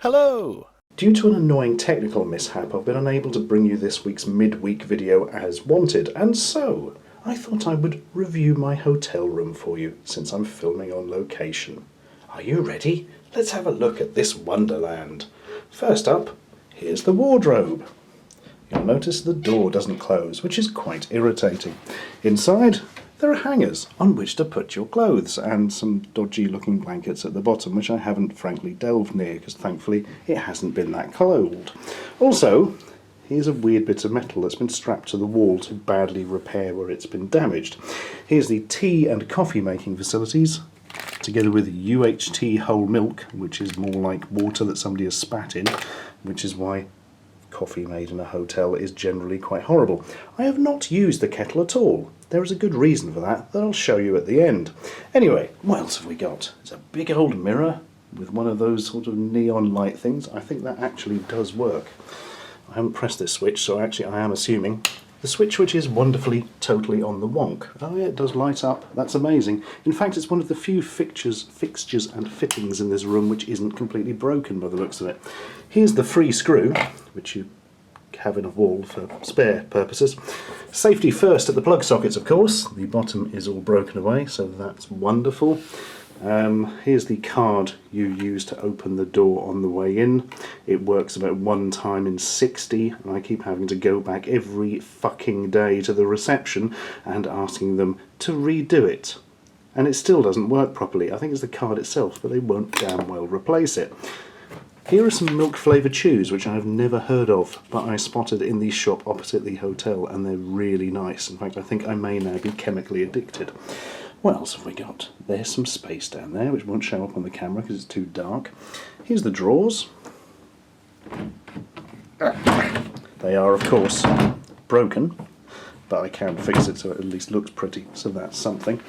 Hello! Due to an annoying technical mishap, I've been unable to bring you this week's midweek video as wanted, and so I thought I would review my hotel room for you, since I'm filming on location. Are you ready? Let's have a look at this wonderland. First up, here's the wardrobe. You'll notice the door doesn't close, which is quite irritating. Inside, there are hangers on which to put your clothes, and some dodgy looking blankets at the bottom, which I haven't frankly delved near, because thankfully it hasn't been that cold. Also, here's a weird bit of metal that's been strapped to the wall to badly repair where it's been damaged. Here's the tea and coffee making facilities, together with UHT whole milk, which is more like water that somebody has spat in, which is why coffee made in a hotel is generally quite horrible. I have not used the kettle at all. There is a good reason for that I'll show you at the end. Anyway, what else have we got? It's a big old mirror with one of those sort of neon light things. I think that actually does work. I haven't pressed this switch, so actually I am assuming the switch which is wonderfully totally on the wonk. Oh yeah, it does light up. That's amazing. In fact, it's one of the few fixtures and fittings in this room which isn't completely broken by the looks of it. Here's the free screw, which you have in a wall for spare purposes. Safety first at the plug sockets, of course. The bottom is all broken away, so that's wonderful. Here's the card you use to open the door on the way in. It works about one time in 60, and I keep having to go back every fucking day to the reception and asking them to redo it. And it still doesn't work properly. I think it's the card itself, but they won't damn well replace it. Here are some milk flavoured chews, which I've never heard of, but I spotted in the shop opposite the hotel, and they're really nice. In fact, I think I may now be chemically addicted. What else have we got? There's some space down there, which won't show up on the camera because it's too dark. Here's the drawers. They are, of course, broken, but I can fix it so it at least looks pretty, so that's something.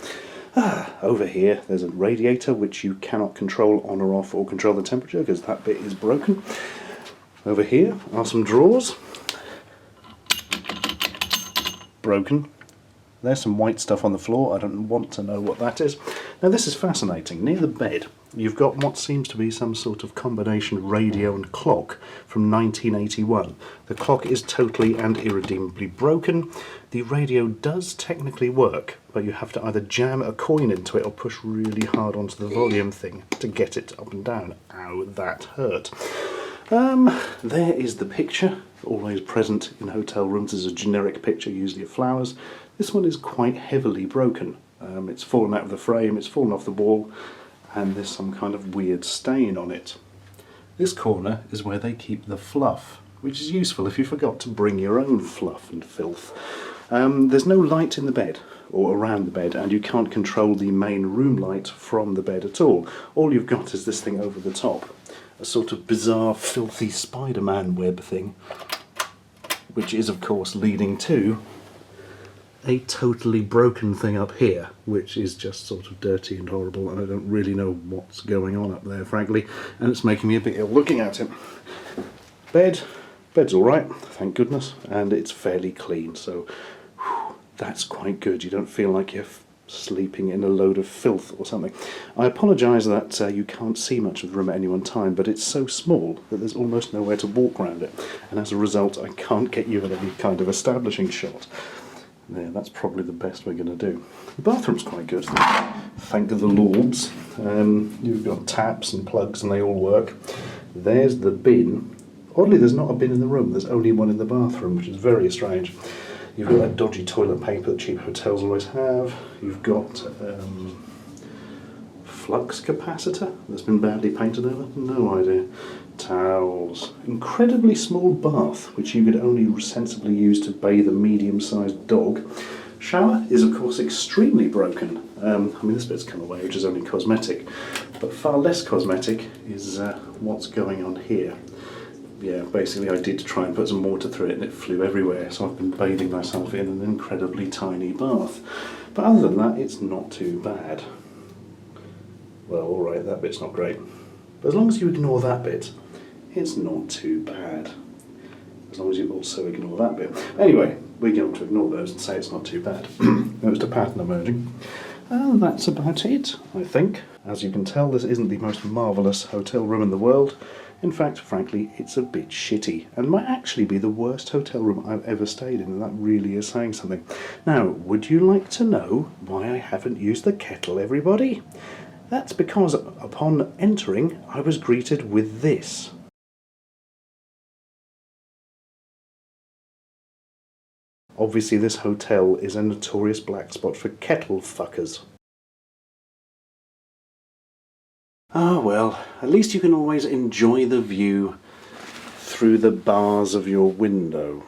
Over here there's a radiator which you cannot control on or off or control the temperature because that bit is broken. Over here are some drawers. Broken. There's some white stuff on the floor. I don't want to know what that is. Now this is fascinating. Near the bed you've got what seems to be some sort of combination radio and clock from 1981. The clock is totally and irredeemably broken. The radio does technically work, but you have to either jam a coin into it or push really hard onto the volume thing to get it up and down. Ow, that hurt. There is the picture. Always present in hotel rooms is a generic picture, usually of flowers. This one is quite heavily broken. It's fallen out of the frame, it's fallen off the wall, and there's some kind of weird stain on it. This corner is where they keep the fluff, which is useful if you forgot to bring your own fluff and filth. There's no light in the bed or around the bed, and you can't control the main room light from the bed at all. All you've got is this thing over the top, a sort of bizarre filthy Spider-Man web thing, which is of course leading to a totally broken thing up here, which is just sort of dirty and horrible, and I don't really know what's going on up there, frankly, and it's making me a bit ill looking at it. Bed's alright, thank goodness, and it's fairly clean, so that's quite good. You don't feel like you're sleeping in a load of filth or something. I apologise that you can't see much of the room at any one time, but it's so small that there's almost nowhere to walk around it, and as a result I can't get you in any kind of establishing shot. There, that's probably the best we're going to do. The bathroom's quite good, thank the Lords. You've got taps and plugs and they all work. There's the bin. Oddly, there's not a bin in the room, there's only one in the bathroom, which is very strange. You've got that dodgy toilet paper that cheap hotels always have. You've got flux capacitor that's been badly painted over, no idea. Towels. Incredibly small bath, which you could only sensibly use to bathe a medium-sized dog. Shower is of course extremely broken. I mean, this bit's come away, which is only cosmetic, but far less cosmetic is what's going on here. Yeah, basically I did try and put some water through it and it flew everywhere, so I've been bathing myself in an incredibly tiny bath. But other than that, it's not too bad. Well, alright, that bit's not great. But as long as you ignore that bit, it's not too bad. As long as you also ignore that bit. Anyway, we're going to ignore those and say it's not too bad. Notice a pattern emerging. And that's about it, I think. As you can tell, this isn't the most marvellous hotel room in the world. In fact, frankly, it's a bit shitty and might actually be the worst hotel room I've ever stayed in, and that really is saying something. Now, would you like to know why I haven't used the kettle, everybody? That's because upon entering, I was greeted with this. Obviously, this hotel is a notorious black spot for kettle fuckers. Ah well, at least you can always enjoy the view through the bars of your window.